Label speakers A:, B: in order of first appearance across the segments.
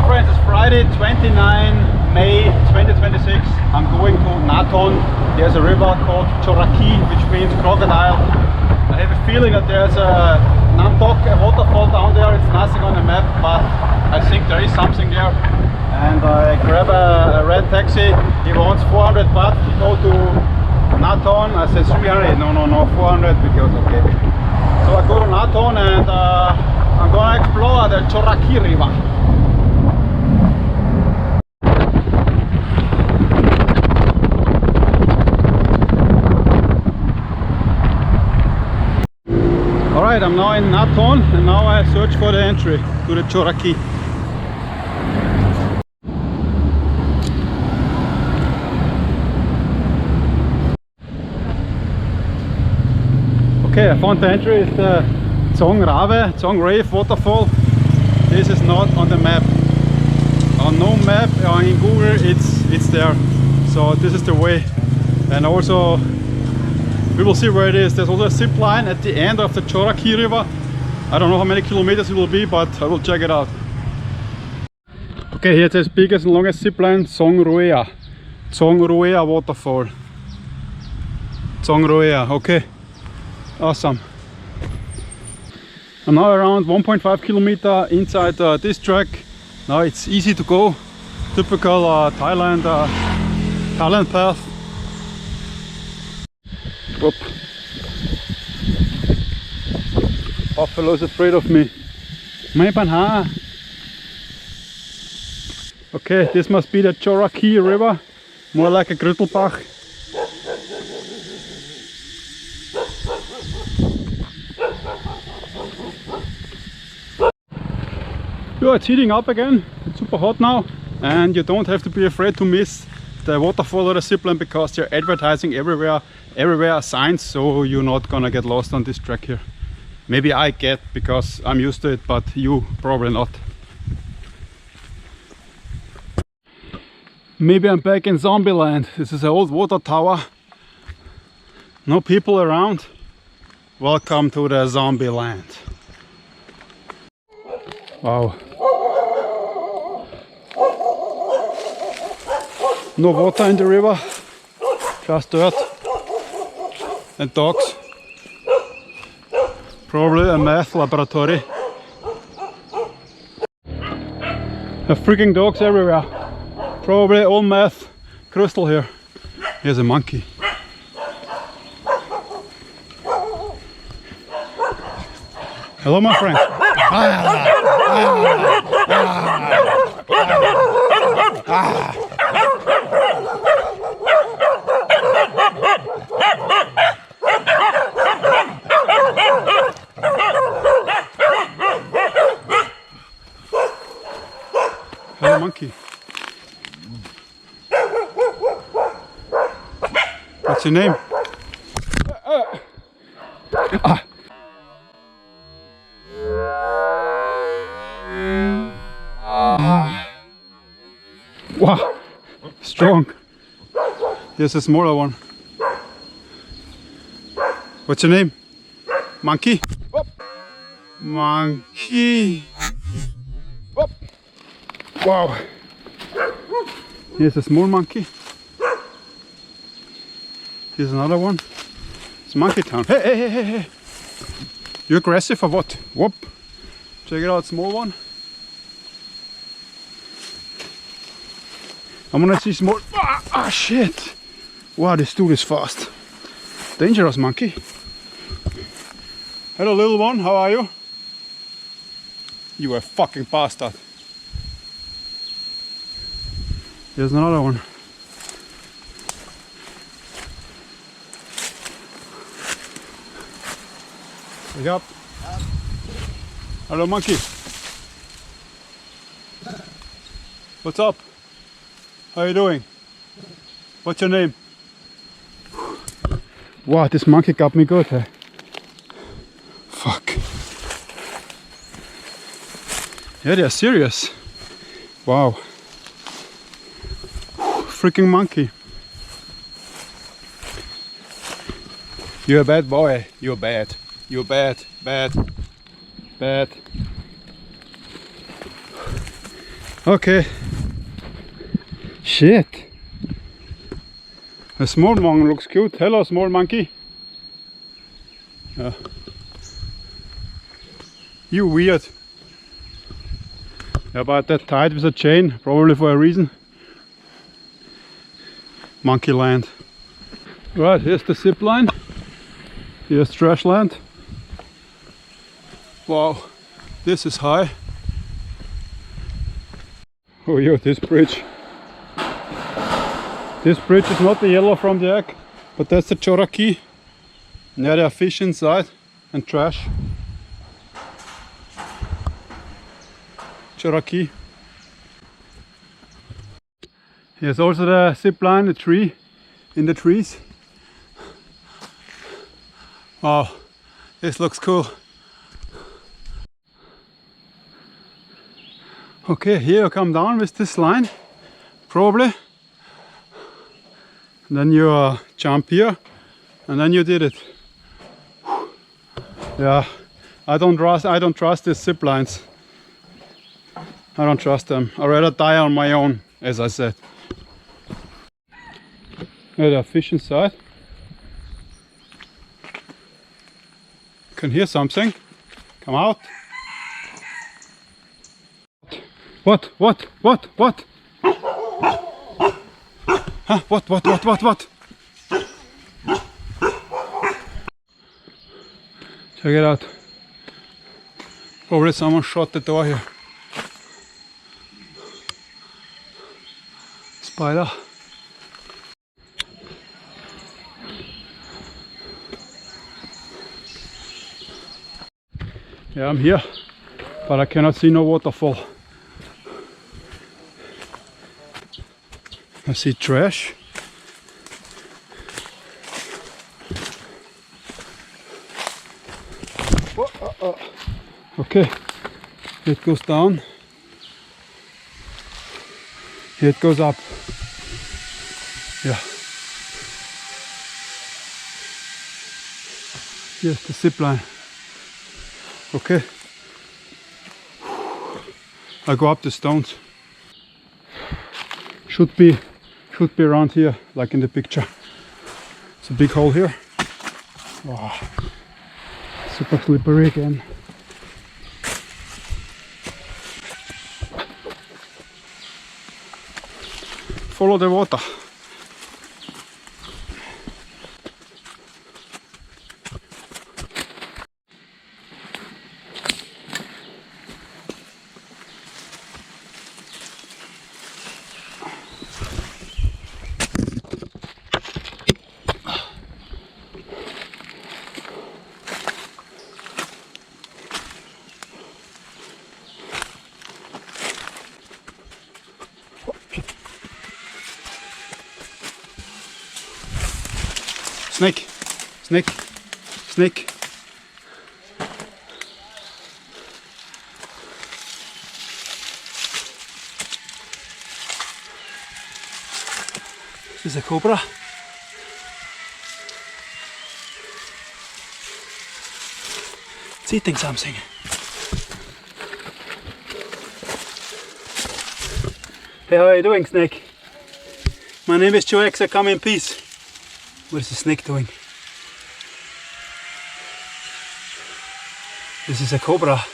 A: friends, it's Friday 29 May 2026. I'm going to Naton. There's a river called Choraki, which means crocodile. I have a feeling that there's a Namtok, a waterfall down there. It's nothing on the map, but I think there is something there. And I grab a red taxi. He wants 400 baht to go to Naton. I said 300. No, 400 because okay. So I go to Naton and I'm gonna explore the Choraki river. Alright, I'm now in Naton and now I search for the entry to the Choraki. Okay, I found the entry. It's the Zong Ruea waterfall. This is not on the map. On no map in Google it's there. So this is the way. And also we will see where it is. There's also a zip line at the end of the Choraki river. I don't know how many kilometers it will be, but I will check it out. Okay, here it says biggest and longest zip line, Zong Ruea. Zong Ruea waterfall. Zong Ruea, okay. Awesome. I'm now around 1.5 kilometer inside this track. Now it's easy to go. Typical Thailand path. Whoop. Buffalo's afraid of me. Mai panha. Okay, this must be the Choraki river. More like a Grüttelbach. Yeah, it's heating up again. It's super hot now. And you don't have to be afraid to miss the waterfall or the zipline because they're advertising everywhere are signs, so you're not gonna get lost on this track here. Maybe I get because I'm used to it, but you probably not. Maybe I'm back in zombie land. This is an old water tower. No people around. Welcome to the zombie land. Wow. No water in the river, just dirt and dogs. Probably a meth laboratory. Freaking dogs everywhere. Probably all meth crystal here. Here's a monkey. Hello, my friend. Hello, monkey. What's your name? Wow, strong. Here's a smaller one. What's your name? Monkey? Oh. Monkey. Oh. Wow. Here's a small monkey. Here's another one. It's Monkey Town. Hey. You aggressive or what? Whoop. Check it out, small one. I'm gonna see small. Ah, shit. Wow, this dude is fast. Dangerous monkey. Hello, little one. How are you? You a fucking bastard. Here's another one. Wake up. Hello, monkey. What's up? How are you doing? What's your name? Wow, this monkey got me good, hey? Fuck. Yeah, they're serious. Wow. Freaking monkey. You're a bad boy. You're bad. You're bad. Bad. Okay. Shit. A small one looks cute. Hello, small monkey. Yeah. You weird. Yeah, but that tied with a chain, probably for a reason. Monkey land. Right, here's the zip line. Here's trash land. Wow, this is high. Oh yeah, this bridge. This bridge is not the yellow from the egg, but that's the choraki. Now there are fish inside and trash. Choraki. Here's also the zip line, the tree in the trees. Wow, this looks cool. Okay, here you come down with this line, probably. And then you jump here, and then you did it. Yeah, I don't trust these zip lines. I don't trust them. I'd rather die on my own, as I said. Yeah, there are fish inside. Can hear something. Come out. What? Huh? What? Check it out. Probably someone shot the door here. Spider. Yeah, I'm here, but I cannot see no waterfall. I see trash. Okay, it goes down. Here it goes up. Yeah. Here's the zip line. Okay. I go up the stones. Should be around here, like in the picture. It's a big hole here. Wow. Super slippery again. Follow the water. Snake. This is a cobra. It's eating something. Hey, how are you doing, snake? My name is Joe X, I come in peace. What is the snake doing? This is a cobra.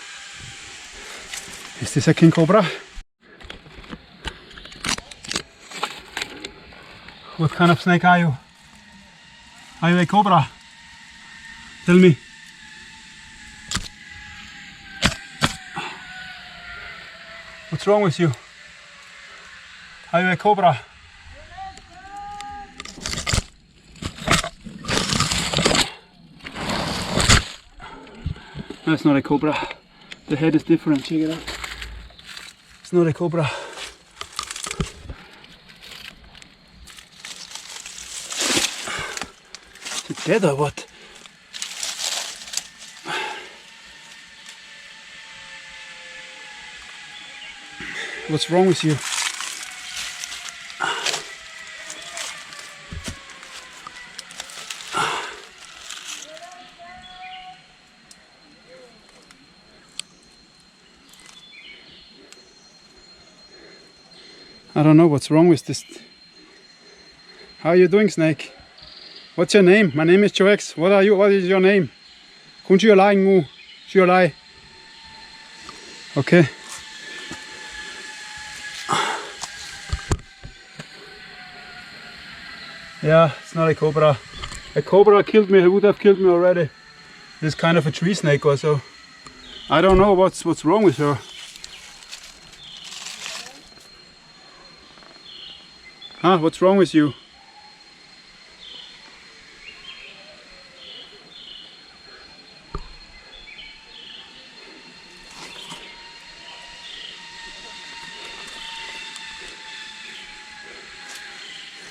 A: Is this a king cobra? What kind of snake are you? Are you a cobra? Tell me. What's wrong with you? Are you a cobra? That's not a cobra. The head is different, check it out. It's not a cobra. Is it dead or what? What's wrong with you? I don't know what's wrong with this. How are you doing, snake? What's your name? My name is Joex. What are you? What is your name? Kun Chiolai Ngu. Chiolai. Okay. Yeah, it's not a cobra. A cobra killed me. It would have killed me already. This kind of a tree snake or so. I don't know what's wrong with her. Huh? What's wrong with you?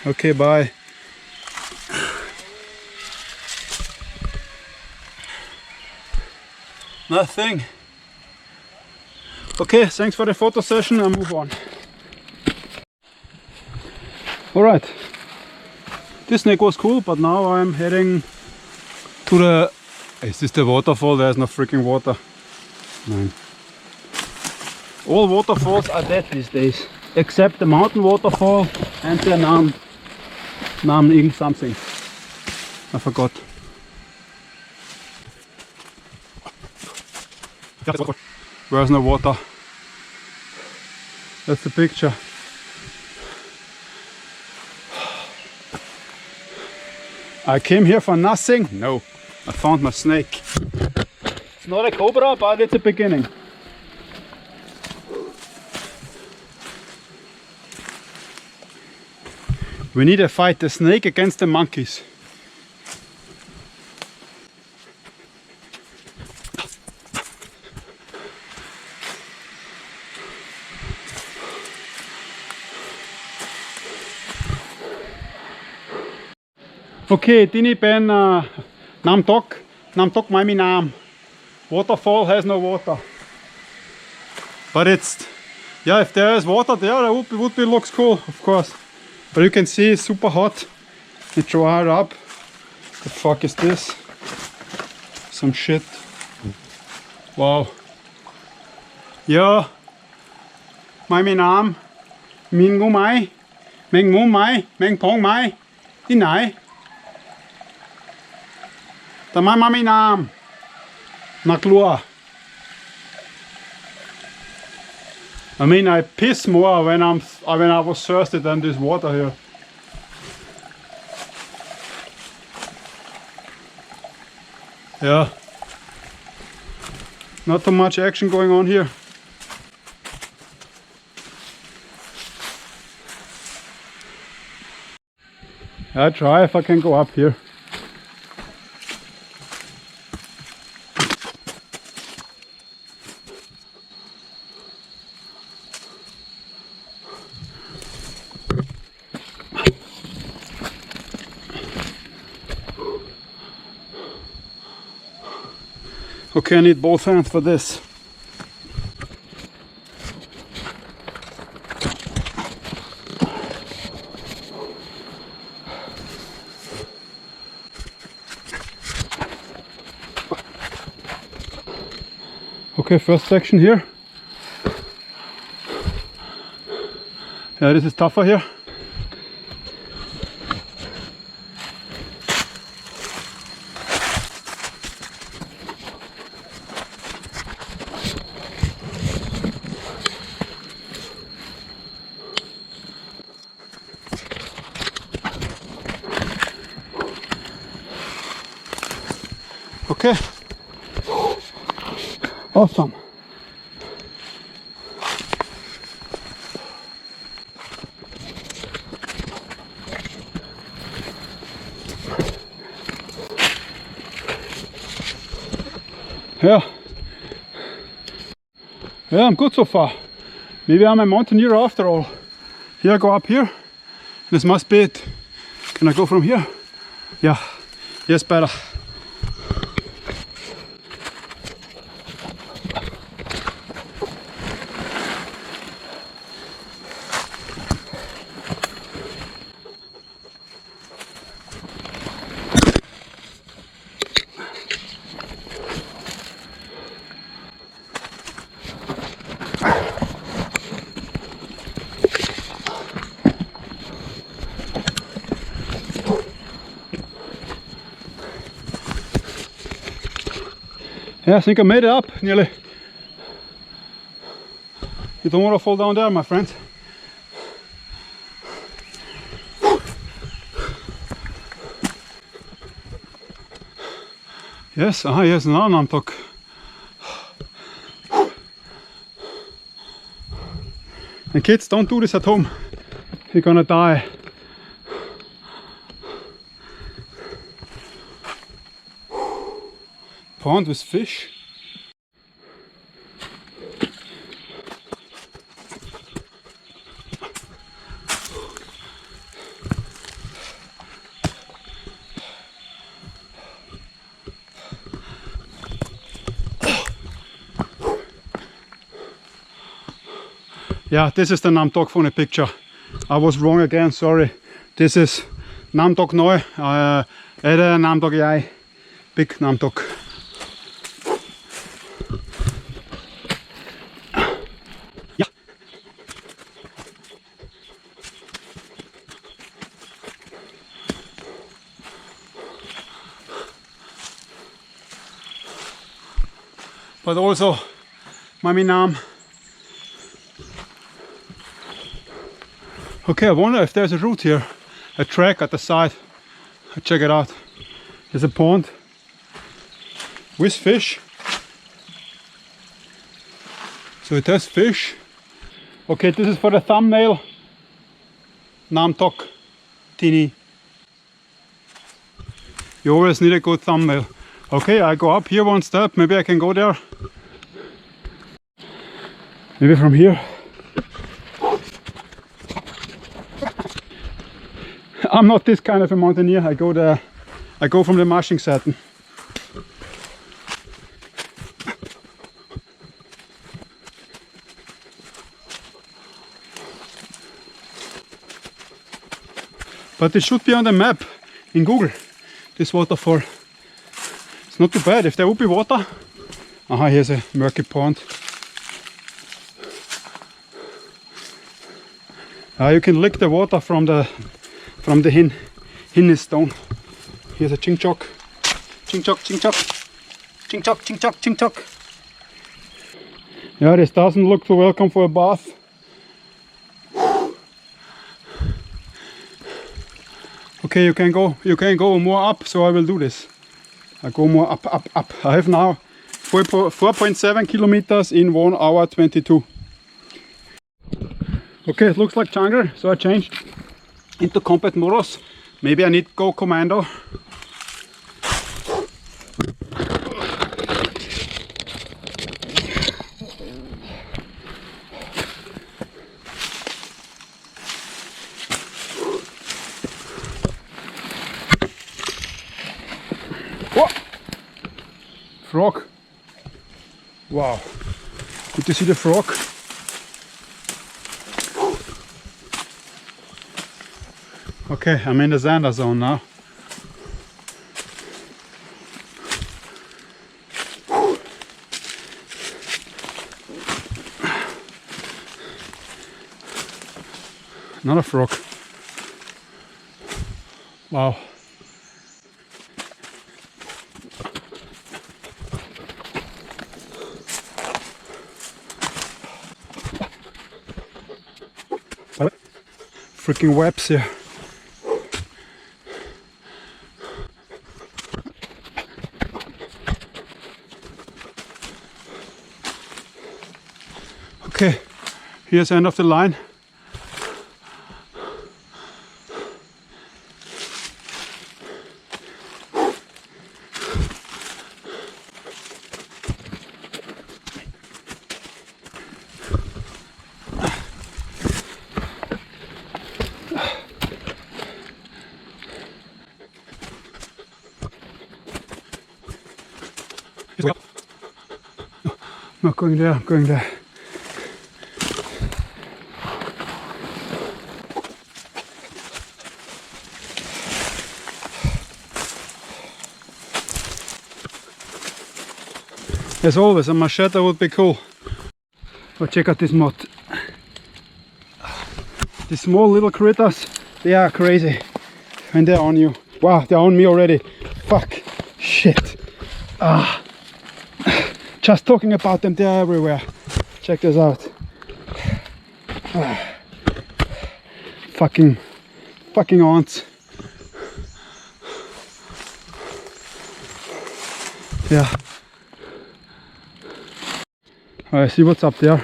A: Okay, bye. Nothing. Okay, thanks for the photo session. I'll move on. Alright. This snake was cool, but now I'm heading to the... Is this the waterfall? There's no freaking water. No. All waterfalls are dead these days. Except the mountain waterfall and the Nam something. I forgot. Where's no water? That's the picture. I came here for nothing? No. I found my snake. It's not a cobra, but it's a beginning. We need to fight the snake against the monkeys. Okay, Dini Ben Nam Tok Mami Nam. Waterfall has no water. But it's, yeah, if there is water there, that would be looks cool, of course. But you can see it's super hot. You draw it up. The fuck is this? Some shit. Wow. Yeah. Mami Nam. Min Ngu Mai. Meng Mu Mai. Meng Pong Mai. Đi nãy. The Mami Nam. Naklua. I mean, I piss more when I was thirsty than this water here. Yeah. Not too much action going on here. I'll try if I can go up here. Okay, I need both hands for this. Okay, first section here. Yeah, this is tougher here. Okay. Awesome. Yeah. Yeah, I'm good so far. Maybe I'm a mountaineer after all. Here I go up here. This must be it. Can I go from here? Yeah. Yes, better. Yeah, I think I made it up nearly. You don't want to fall down there, my friend. Yes, yes, another Namtok. And kids, don't do this at home. You're gonna die. Pond with fish. Yeah, this is the Namtok from the picture. I was wrong again, sorry. This is Namtok Noi. Er Namtok Yai. Big Namtok. Yeah. But also, Mami Nam. Okay, I wonder if there's a route here, a track at the side. I'll check it out. There's a pond with fish. So it has fish. Okay, this is for the thumbnail. Namtok Tini. You always need a good thumbnail. Okay, I go up here one step. Maybe I can go there. Maybe from here. I'm not this kind of a mountaineer. I go from the marching satin. But it should be on the map in Google, this waterfall. It's not too bad. If there would be water. Aha, here's a murky pond. You can lick the water from the hin stone. Here's a chingchok. Chingchok, chingchok. Chingchok, chingchok, chingchok. Yeah, this doesn't look too welcome for a bath. Okay, you can go more up, so I will do this. I go more up, up, up. I have now 4.7 kilometers in 1 hour 22. Okay, it looks like jungle, so I changed into combat modus. Maybe I need to go Commando. Whoa! Frog. Wow. Good to see the frog. Okay, I'm in the Zander zone now. Another frog. Wow. Freaking webs here. Okay, here's the end of the line. I'm not going there, I'm going there. As always, a machete would be cool. But check out this mod. These small little critters, they are crazy when they're on you. Wow, they're on me already. Fuck. Shit. Ah. Just talking about them, they're everywhere. Check this out. Fucking ants. Yeah. Alright, see what's up there.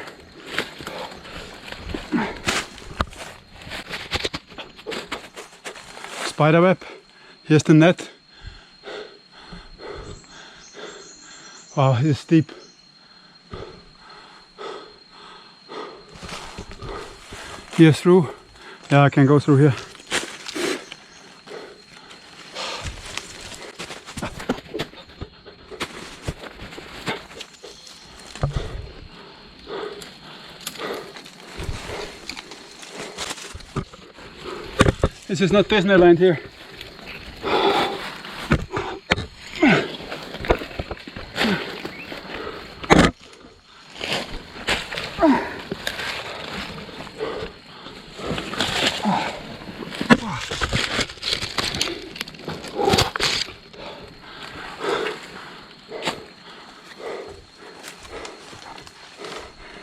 A: Spider web. Here's the net. Wow, it's deep. Here through. Yeah, I can go through here. This is not Disneyland here.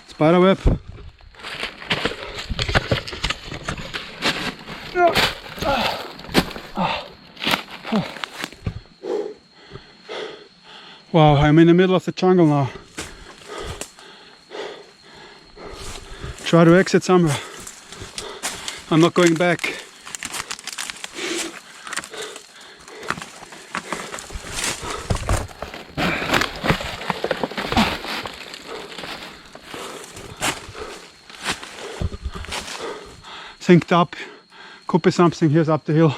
A: Spider web. Wow, I'm in the middle of the jungle now. Try to exit somewhere. I'm not going back. Synced up. Could be something. Here's up the hill.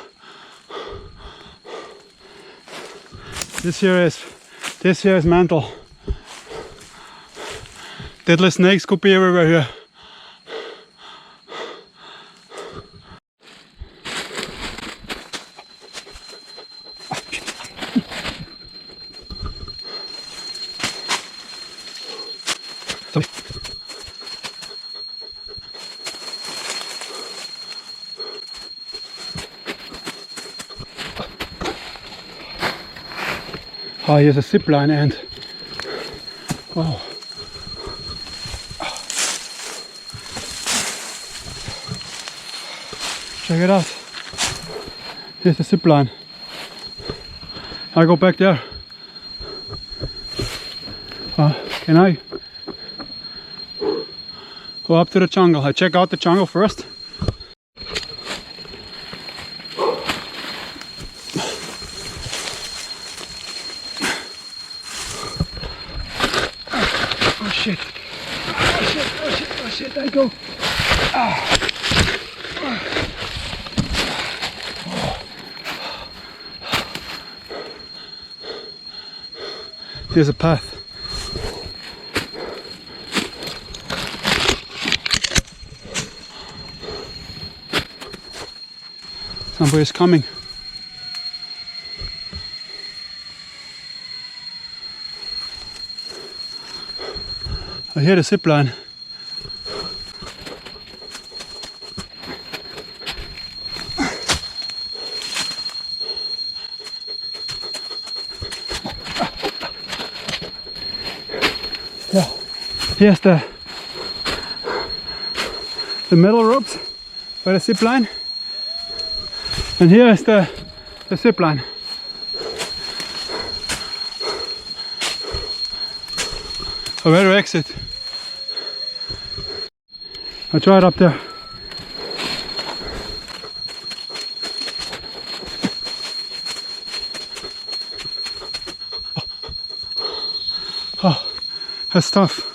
A: This here is mental. Deadly snakes could be everywhere here. Sorry. Oh, here's a zip line and wow. Check it out. Here's the zip line. I go back there. Can I go up to the jungle? I check out the jungle first. Oh shit, oh shit, oh shit, oh shit, I go. Here's a path. Somebody's coming. I hear the zip line. Yeah, here's the metal ropes by the zip line, and here is the zip line. So where to exit? I tried up there. Oh, that's tough.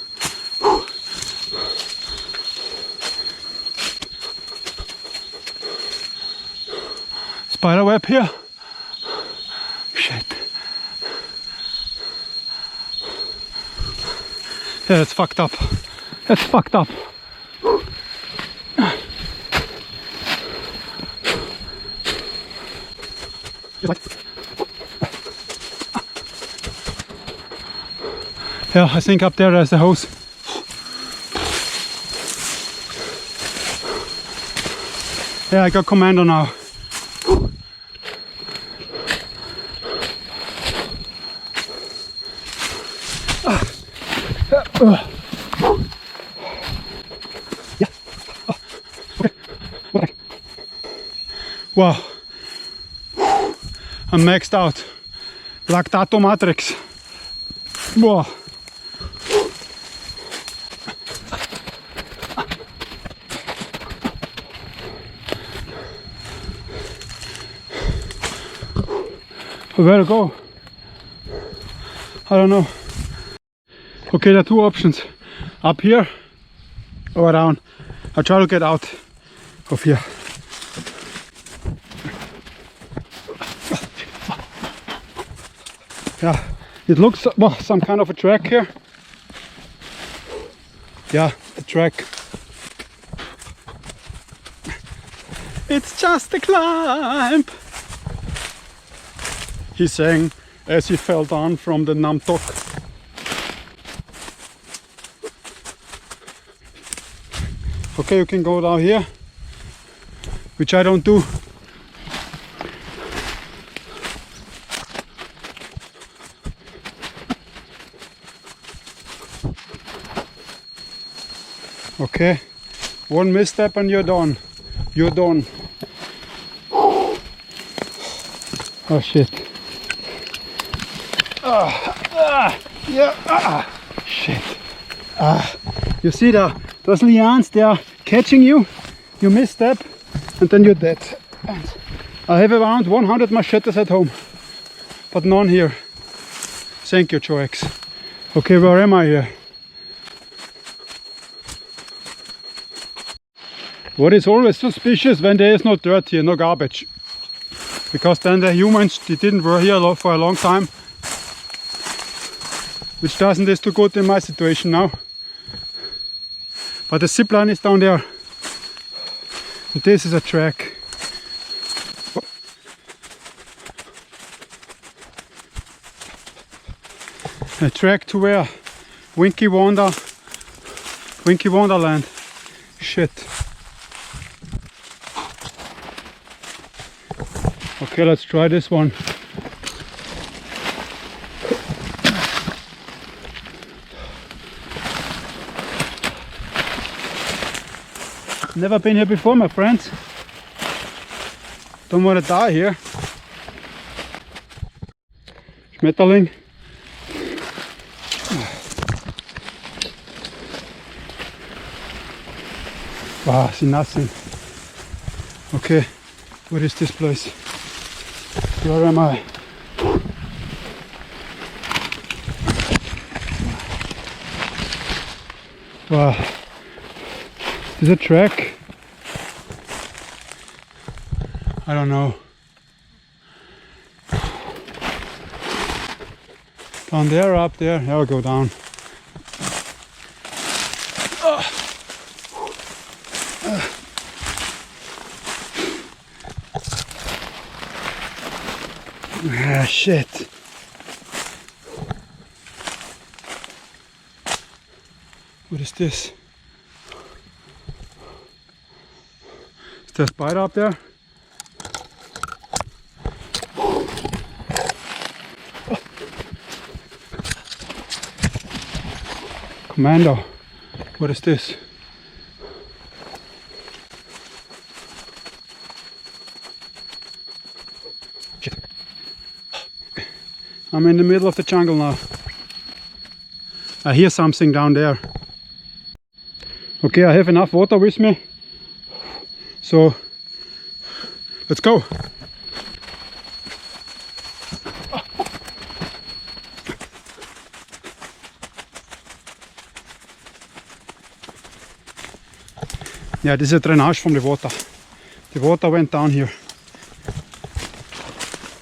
A: Spider web here. Shit. Yeah, that's fucked up. That's fucked up. Yeah, I think up there there's the hose. Yeah, I got Commando now. Yeah. Okay. Okay. Wow. I'm maxed out. Lactato matrix. Wow. Where to go? I don't know. Okay, there are two options. Up here or down. I'll try to get out of here. Yeah, it looks well, some kind of a track here. Yeah, the track. It's just a climb, he sang as he fell down from the Namtok. Okay, you can go down here, which I don't do. Okay, one misstep and you're done. You're done. Oh shit. Yeah. Shit. You see those lianes, they are catching you. You misstep and then you're dead. And I have around 100 machetes at home, but none here. Thank you, Joex. Okay, where am I here? What is always suspicious when there is no dirt here, no garbage. Because then the humans, they didn't work here for a long time. Which doesn't is too good in my situation now. But the zip line is down there. And this is a track. A track to where? Winky Wonderland. Shit. Okay, let's try this one. Never been here before, my friends. Don't want to die here. Schmetterling. Wow, I see nothing. Okay, what is this place? Where am I? Wow. Is it a track? I don't know. Down there, up there, I'll go down. Ah, shit. What is this? Is there a spider up there? Commando. What is this? Shit. I'm in the middle of the jungle now. I hear something down there. Okay, I have enough water with me. So, let's go. Yeah, this is a drainage from the water. The water went down here.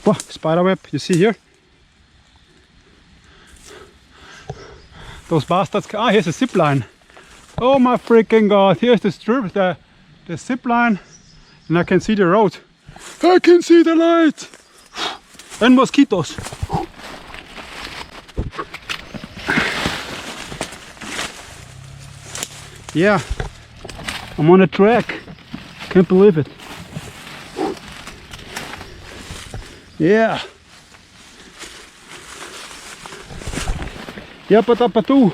A: Oh, spider web, you see here? Those bastards. Ah, here's a zip line. Oh my freaking god, here's the strip, the zip line, and I can see the road. I can see the light! And mosquitoes. Yeah, I'm on a track. Can't believe it. Yeah. Yapatapatu.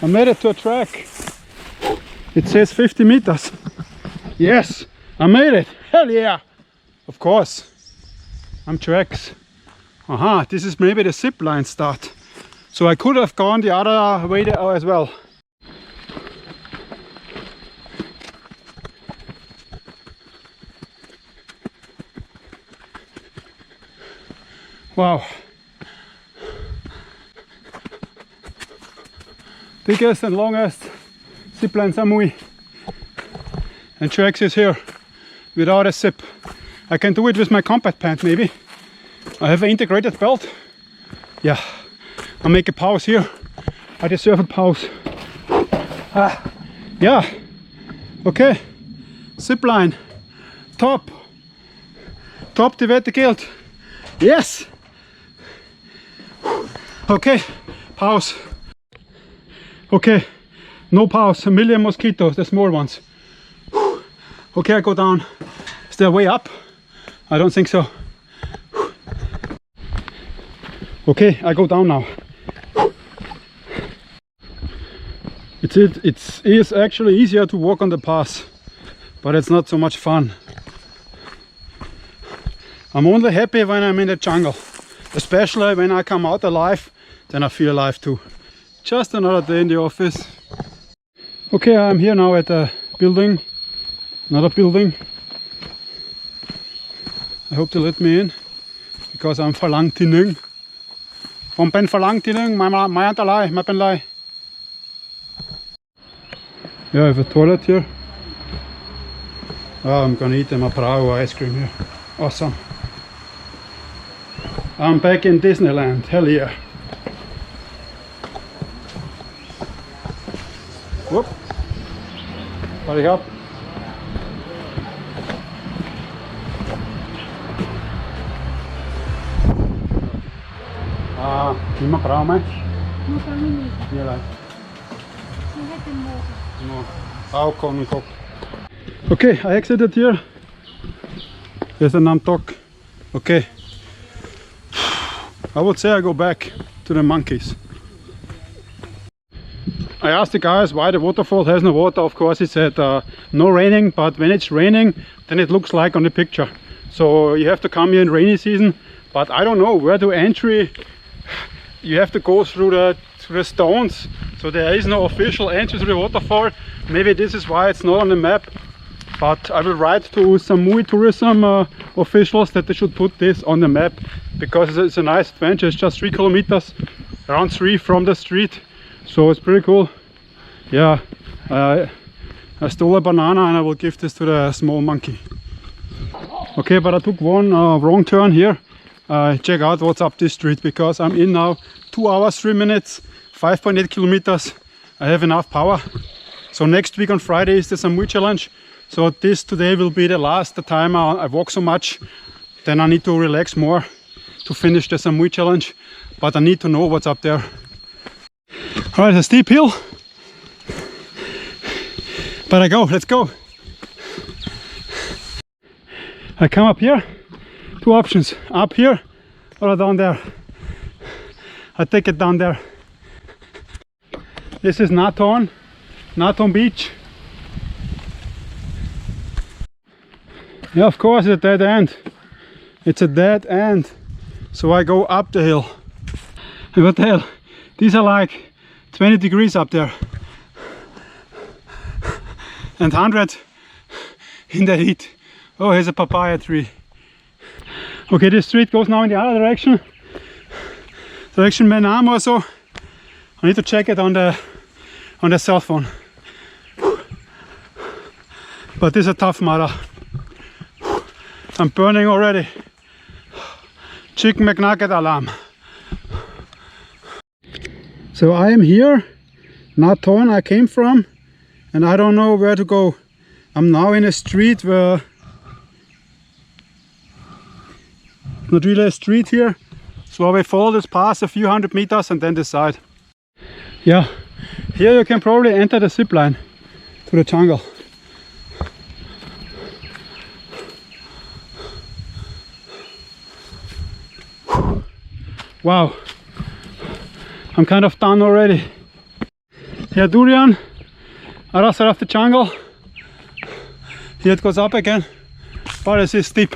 A: I made it to a track. It says 50 meters. Yes, I made it. Hell yeah! Of course. I'm tracks. Aha, this is maybe the zip line start. So I could have gone the other way there as well. Wow. Biggest and longest zipline Samui. And tracks is here without a zip. I can do it with my combat pant maybe. I have an integrated belt. Yeah, I'll make a pause here. I deserve a pause. Yeah, okay. Zipline, top die Wette gilt. Yes. Okay, pause. Okay, no pause. A million mosquitoes, the small ones. Okay, I go down. Is there a way up? I don't think so. Okay, I go down now. It is actually easier to walk on the pass, but it's not so much fun. I'm only happy when I'm in the jungle, especially when I come out alive, then I feel alive too. Just another day in the office. Okay, I'm here now at a building, another building. I hope they let me in, because I'm verlangt die Nung. From Ben verlangt die Nung, my antalai, my penlai. Yeah, I have a toilet here. Oh, I'm gonna eat my Brau ice cream here. Awesome. I'm back in Disneyland, hell yeah. Whoop. Hurry up. Niet meer Brau, man. Niet leuk. No. I'll come. Okay, I exited here. There's a Namtok. Okay. I would say I go back to the monkeys. I asked the guys why the waterfall has no water. Of course, he said no raining, but when it's raining, then it looks like on the picture. So you have to come here in rainy season. But I don't know where to entry. You have to go through the stones. So there is no official entry to the waterfall. Maybe this is why it's not on the map. But I will write to Samui tourism officials that they should put this on the map, because it's a nice adventure. It's just 3 kilometers, around 3 from the street. So it's pretty cool. Yeah, I stole a banana and I will give this to the small monkey. Okay, but I took one wrong turn here. Check out what's up this street, because I'm in now 2 hours 3 minutes, 5.8 kilometers. I have enough power. So next week on Friday is the Samui challenge. So today will be the last time I walk so much. Then I need to relax more to finish the Samui challenge. But I need to know what's up there. Alright, a steep hill. But I go, let's go. I come up here. 2 options, up here or down there. I take it down there. This is Naton Beach. Yeah, of course it's a dead end. It's a dead end. So I go up the hill. And what the hell? These are like 20 degrees up there. And 100 in the heat. Oh, here's a papaya tree. Okay, this street goes now in the other direction. Direction Menam or so. I need to check it on the cell phone. But this is a tough mother. I'm burning already. Chicken McNugget alarm. So I am here, Naton I came from, and I don't know where to go. I'm now in a street where, not really a street here, so I will follow this path a few hundred meters and then decide. Yeah, here you can probably enter the zip line to the jungle. Wow, I'm kind of done already. Here durian, other side of the jungle. Here it goes up again, but it is steep.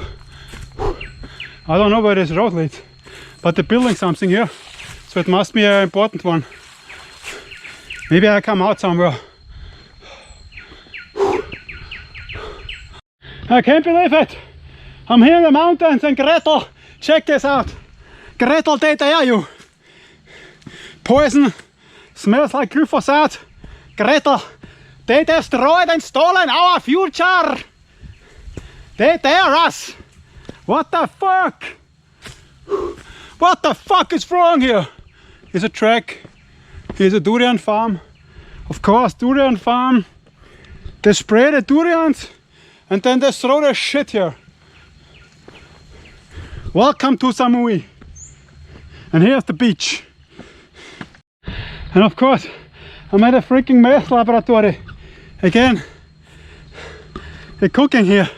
A: I don't know where this road leads, but they're building something here, so it must be an important one. Maybe I come out somewhere. I can't believe it! I'm here in the mountains and Gretel, check this out! Gretel, they dare you! Poison, smells like glyphosate. Gretel, they destroyed and stolen our future! They dare us! What the fuck? What the fuck is wrong here? Here's a track. Here's a durian farm. Of course, durian farm. They spray the durians and then they throw their shit here. Welcome to Samui. And here's the beach. And of course, I'm at a freaking meth laboratory. Again, they're cooking here.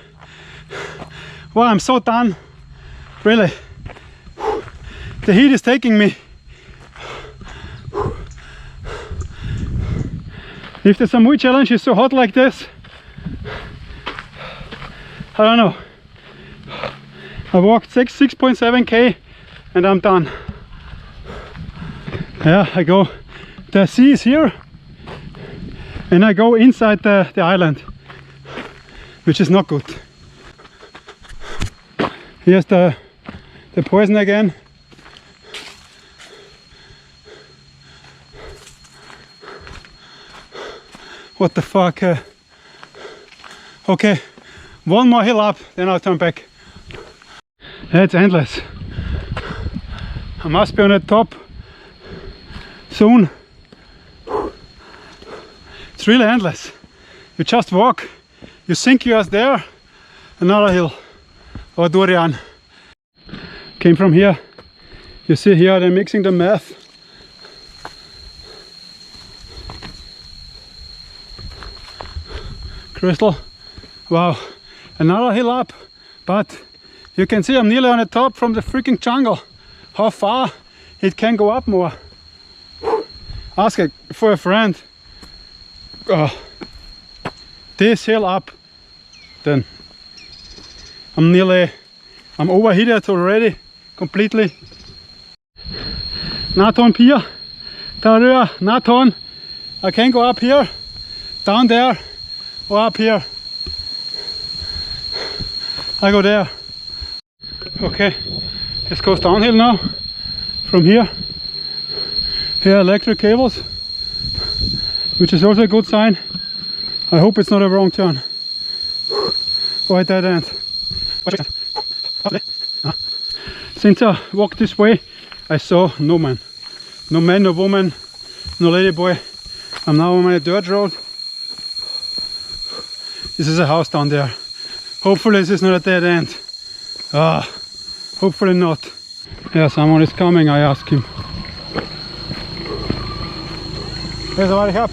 A: Well, I'm so done. Really. The heat is taking me. If the Samui challenge is so hot like this, I don't know. I walked 6.7k and I'm done. Yeah, I go. The sea is here and I go inside the island, which is not good. Here's the poison again. What the fuck? Okay, one more hill up, then I'll turn back. It's endless. I must be on the top soon. It's really endless. You just walk, you think you are there, another hill or durian. Came from here. You see here they're mixing the meth. Crystal. Wow, another hill up, but you can see I'm nearly on the top from the freaking jungle. How far it can go up more. Ask it for a friend. This hill up, then I'm overheated already, completely. Naton Pier, Zong Ruea, Naton. I can go up here, down there, or up here. I go there. Okay, this goes downhill now. From here. Here are electric cables, which is also a good sign. I hope it's not a wrong turn. Or a dead end. Since I walked this way, I saw no man. No man, no woman, no lady boy. I'm now on a dirt road. This is a house down there. Hopefully this is not a dead end. Hopefully not. Yeah, someone is coming, I ask him. Hej, så var det her.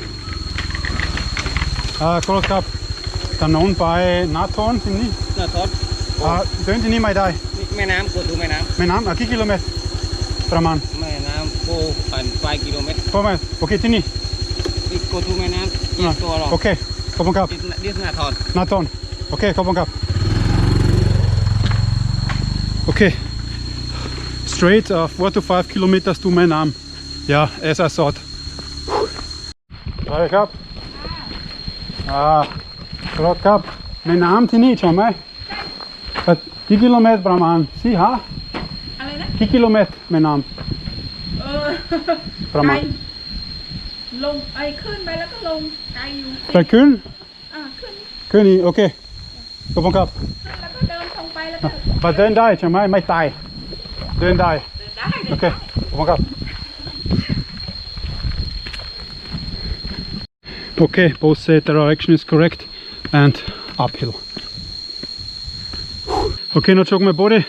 A: Kolot kap. Der er nogen by Naton til ni.
B: Naton.
A: Døn til ni med dig.
B: แม่น้ำ go to แม่น้ำ
A: Med nam,กี่kilometer? Praman.
B: แม่น้ำ go 5 kilometer.
A: Praman. Okay, til ni.
B: go to แม่น้ำ is to หรอ
A: Okay, kopon kap.
B: this Naton.
A: Naton. Okay, kopon kap. Okay. Straight 4 to 5 kilometers to my nam. Yeah, as I thought. Right up. Right up. My nam ที่นี่ใช่ไหมกี่กิโลเมตรประมาณ4 5อะไรนะกี่กิโลเมตรแม่น้ำประมาณ
C: ลงไปขึ้นไปแล้วก็ลงไกลอยู่
A: ไปขึ้น
C: ขึ้น
A: นี่โอเคขอบคุณครับ
C: แล้วก็เดินตรงไปแล้วก็
A: เดินได้ใช่ไหมไม่ตายเดินได้โอเคขอบคุณครับOkay, both say the direction is correct and uphill. Okay, now check my body.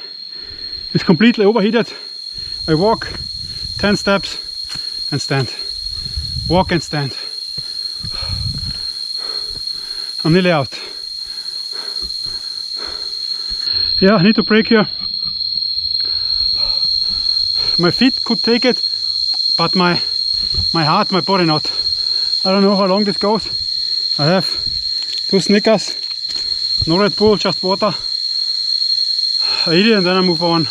A: It's completely overheated. I walk 10 steps and stand. Walk and stand. I'm nearly out. Yeah, I need to brake here. My feet could take it, but my heart, my body not. I don't know how long this goes. I have 2 Snickers, no Red Bull, just water. I eat it and then I move on.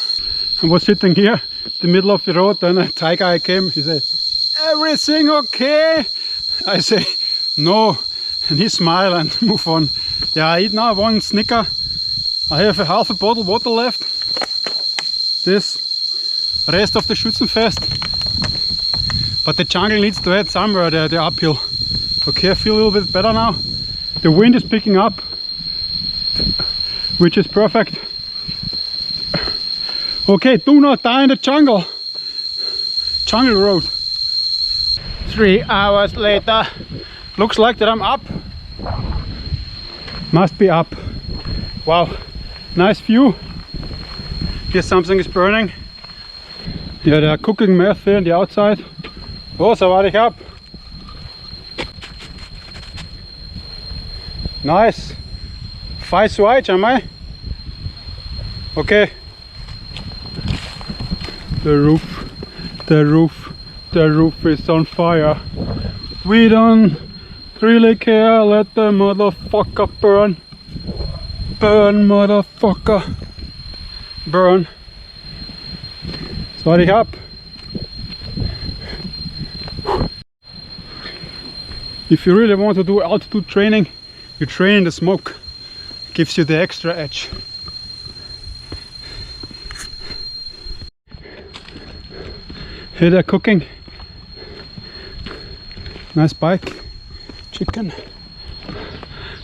A: I was sitting here in the middle of the road, then a Thai guy came, he said, "Everything okay?" I say, "No," and he smiled and move on. Yeah, I eat now 1 Snicker. I have a half a bottle water left. This rest of the Schützenfest. But the jungle needs to head somewhere, the uphill. Okay, I feel a little bit better now. The wind is picking up, which is perfect. Okay, do not die in the jungle. Jungle road. 3 hours later. Looks like that I'm up. Must be up. Wow, nice view. Here something is burning. Yeah, they are cooking meth there on the outside. Oh, so warte ich ab. Nice. Faz white, am I? Okay. The roof is on fire. We don't really care, let the motherfucker burn. Burn, motherfucker. Burn. Warte ich ab. If you really want to do altitude training, you train in the smoke. Gives you the extra edge. Here they're cooking. Nice bike. Chicken.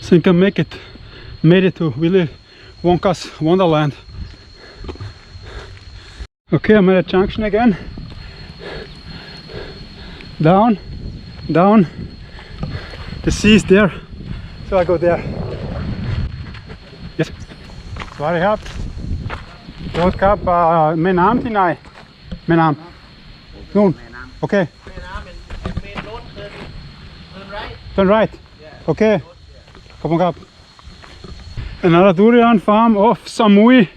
A: Think I made it to Willy Wonka's Wonderland. Okay, I'm at a junction again. Down, down. The sea is there, so I go there. Yes. Waar ik heb. Roodkap, mijn naam die nee. Mijn naam. Noon. Okay. Turn right. Okay. Come on up. Another durian farm off Samui,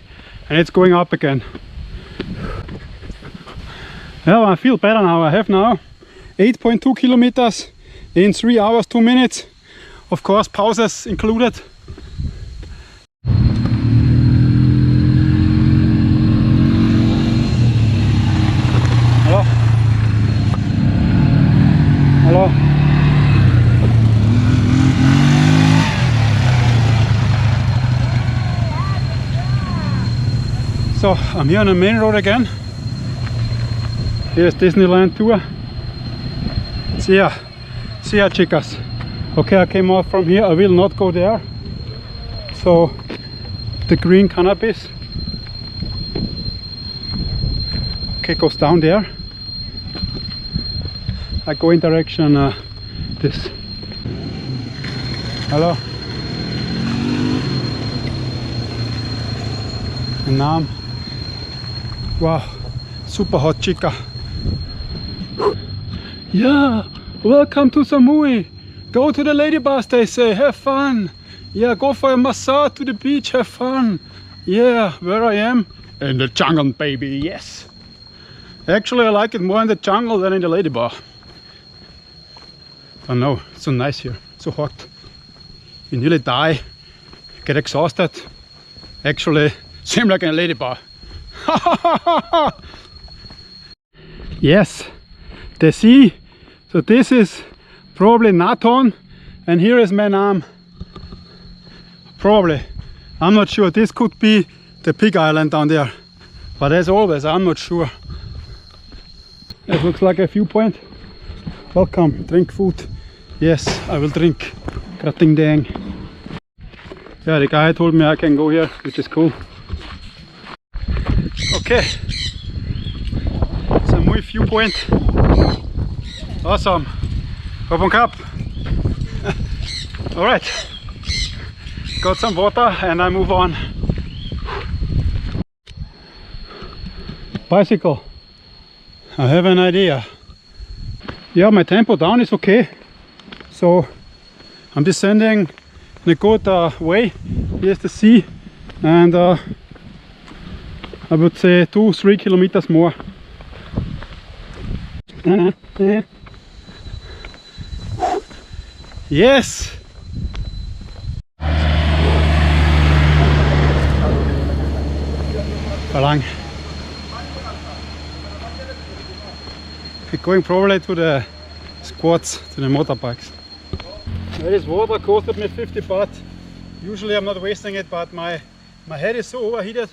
A: and it's going up again. Well, I feel better now. I have now 8.2 kilometers in 3 hours 2 minutes. Of course, pauses included. Hello. Hello. So I'm here on the main road again. Here's Disneyland tour. See ya chicas. Okay, I came out from here. I will not go there. So the green cannabis. Okay, goes down there. I go in direction this. Hello. Naam. Wow, super hot chica. Yeah, welcome to Samui. Go to the lady bars, they say, have fun. Yeah, go for a massage to the beach, have fun. Yeah, where I am? In the jungle, baby, yes. Actually, I like it more in the jungle than in the lady bar. I know, it's so nice here, so hot. You nearly die, get exhausted. Actually, same like in a lady bar. Yes, the sea. So this is probably Naton, and here is Menam. Probably, I'm not sure. This could be the pig island down there, but as always, I'm not sure. It looks like a viewpoint. Welcome, drink food. Yes, I will drink. Krating dang. Yeah, the guy told me I can go here, which is cool. Okay, Samui viewpoint. Awesome. Open cup. All right. Got some water and I move on. Bicycle. I have an idea. Yeah, my tempo down is okay. So I'm descending in a good way. Here's the sea, and I would say 2-3 kilometers more. Yes! Along. Going probably to the squats, to the motorbikes. This water costed me 50 baht. Usually I'm not wasting it, but my head is so overheated.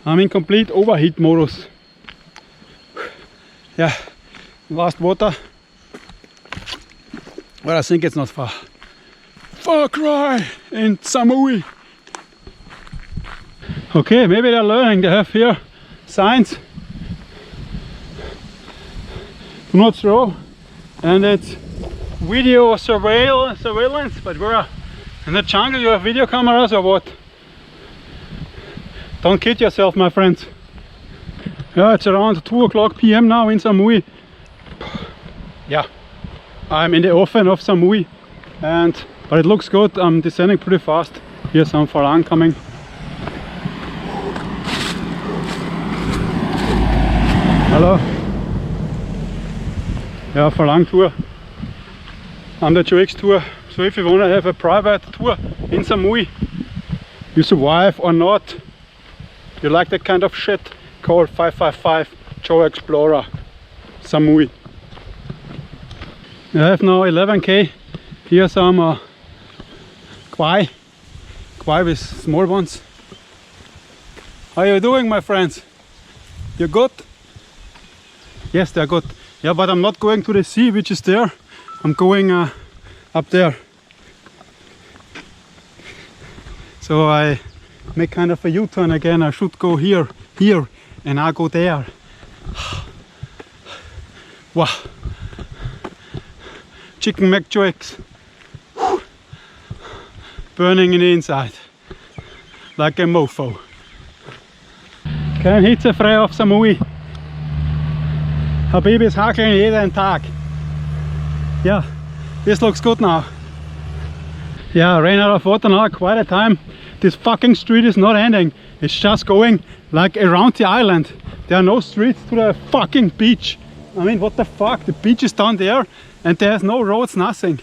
A: I'm in complete overheat modus. Yeah, last water. Well, I think it's not far. Far cry in Samui. Okay, maybe they're learning. They have here signs. Do not throw. And it's video surveillance. But we're in the jungle. You have video cameras or what? Don't kid yourself, my friends. Yeah, it's around 2 o'clock PM now in Samui. Yeah, I'm in the oven of Samui, but it looks good. I'm descending pretty fast. Here's some Falang coming. Hello. Yeah, Falang tour. I'm the 2X tour. So if you want to have a private tour in Samui, you survive or not, you like that kind of shit, call 555 Joe Explorer Samui. I have now 11k. Here some kwai with small ones. How are you doing, my friends? You good? Yes, they're good. Yeah, but I'm not going to the sea, which is there. I'm going up there. So I make kind of a U-turn again. I should go here, and I go there. Wow. Chicken McJoys. Burning in the inside. Like a mofo. Kein hitzefrei auf Samui. Habibis hackeln jeden Tag. Yeah, this looks good now. Yeah, I ran out of water now quite a time. This fucking street is not ending. It's just going like around the island. There are no streets to the fucking beach. I mean, what the fuck? The beach is down there and there's no roads, nothing.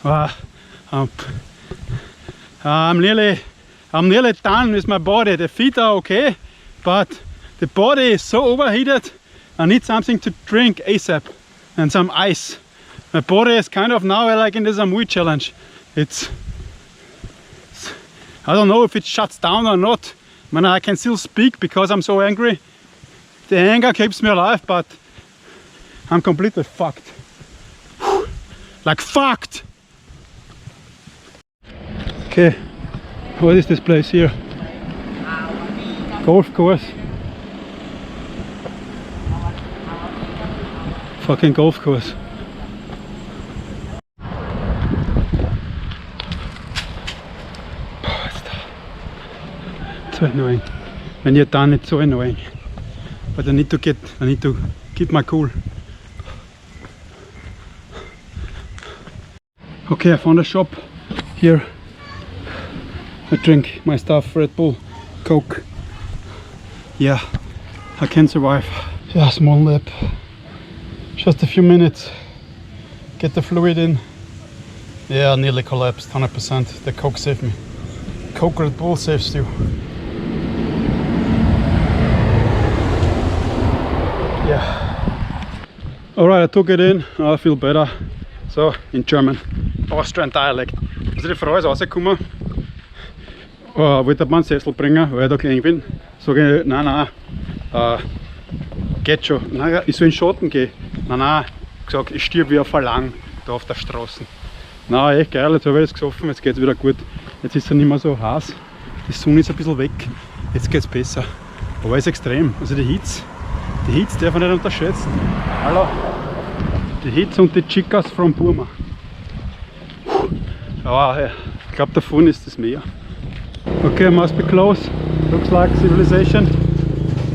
A: I'm nearly done with my body. The feet are okay, but the body is so overheated. I need something to drink ASAP and some ice. My body is kind of now like in the Samui challenge. I don't know if it shuts down or not. I mean, I can still speak because I'm so angry. The anger keeps me alive, but I'm completely fucked. Like fucked! Okay, what is this place here? Golf course. Fucking golf course. It's so annoying. When you're done, it's so annoying. But I need to keep my cool. Okay, I found a shop here. I drink my stuff, Red Bull, Coke. Yeah, I can survive. Yeah, small nap. Just a few minutes. Get the fluid in. Yeah, I nearly collapsed, 100%. The Coke saved me. Coke Red Bull saves you. Yeah. Alright, I took it in. Now I feel better. So, in German. Austrian dialect. Also die Frau ist rausgekommen. Wollte mir einen Sessel bringen, weil ich da eng bin. Sage ich, nein, geht schon. Nein, ich soll in den Schatten gehen. Nein, gesagt, ich stirb wie ein Falang da auf der Straße. Na, echt geil, jetzt habe ich das gesoffen, jetzt geht es wieder gut. Jetzt ist es nicht mehr so heiß. Die Sonne ist ein bisschen weg. Jetzt geht es besser. Aber es ist extrem. Also die Hitze darf man nicht unterschätzen. Hallo. Die Hitze und die Chicas from Burma. Aber ich glaube, davon ist das Meer. Okay, must be close. Looks like civilization.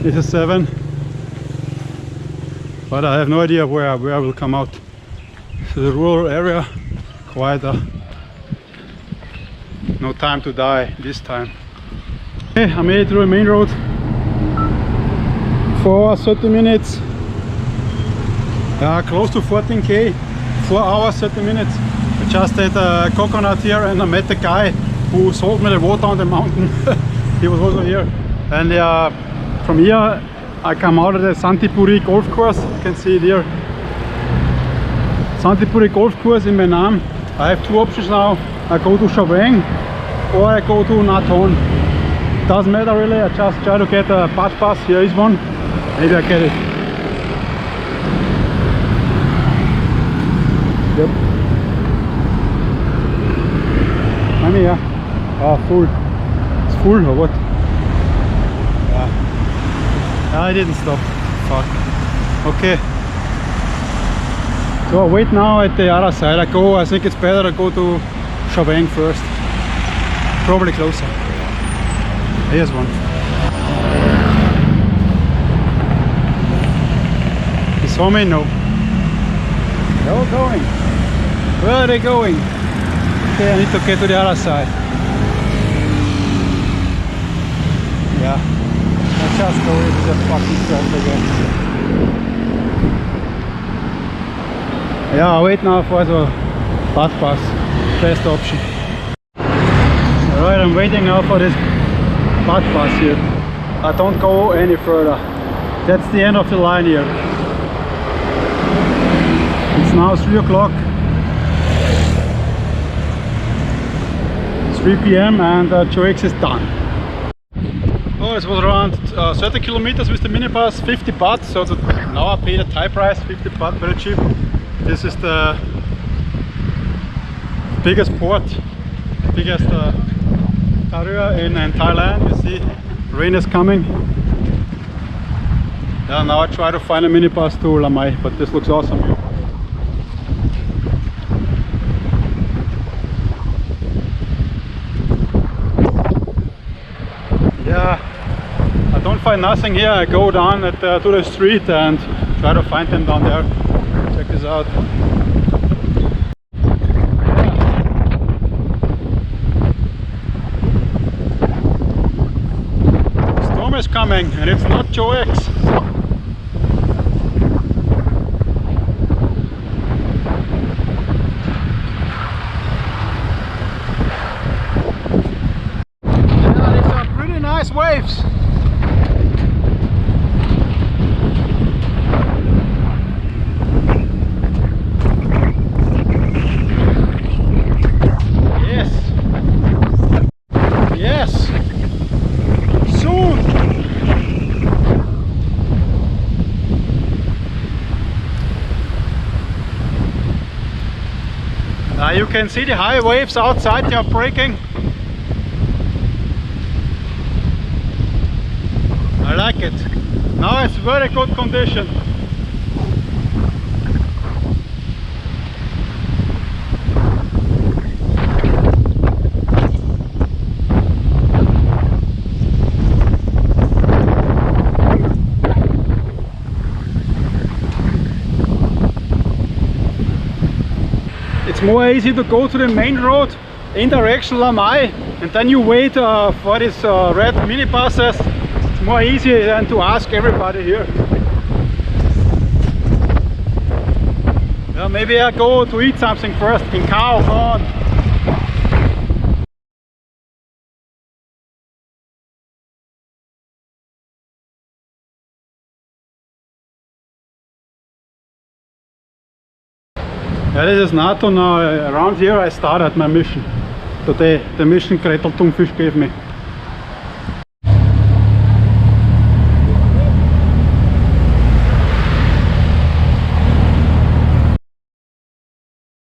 A: This is 7. But I have no idea where I will come out. So the rural area, quieter. No time to die this time. Okay, I made it through the main road. 4 hours, 30 minutes. Close to 14k, 4 hours 30 minutes. I just had a coconut here and I met the guy who sold me the water on the mountain. He was also here. And from here I come out of the Santipuri golf course. You can see it here. Santipuri golf course in Menam. I have two options now. I go to Shawang or I go to Nathon. Doesn't matter really, I just try to get a bus pass. Here is one. Maybe I get it. Yep. I mean, yeah. Full. It's full or what? Yeah. I didn't stop. Fuck. Okay. So I wait now at the other side. I think it's better to go to Shawang first. Probably closer. Here's one. You saw me? No. They're all going. Where are they going? Okay, I need to get to the other side. Yeah. I just go into the fucking traffic again. Yeah, I wait now for the bus pass. Best option. Alright, I'm waiting now for this bus pass here. I don't go any further. That's the end of the line here. It's now 3 o'clock. 3 p.m. and Joex is done. Oh, it was around 30 kilometers with the minibus, 50 baht. So now I pay the Thai price, 50 baht, very cheap. This is the biggest port, biggest area in Thailand. You see, rain is coming. Yeah, now I try to find a minibus to Lamai, but this looks awesome here. Yeah, I don't find nothing here. I go down to the street and try to find them down there. Check this out. Storm is coming and it's not Joex. Waves. Yes. Yes. Soon. You can see the high waves outside. They are breaking. I like it. Now it's very good condition. It's more easy to go to the main road in direction Lamai and then you wait for these red minibuses. More easy than to ask everybody here. Well, maybe I go to eat something first in car. Go on. Yeah, this is NATO now. Around here I started my mission today. The mission Gretel Thunfisch gave me.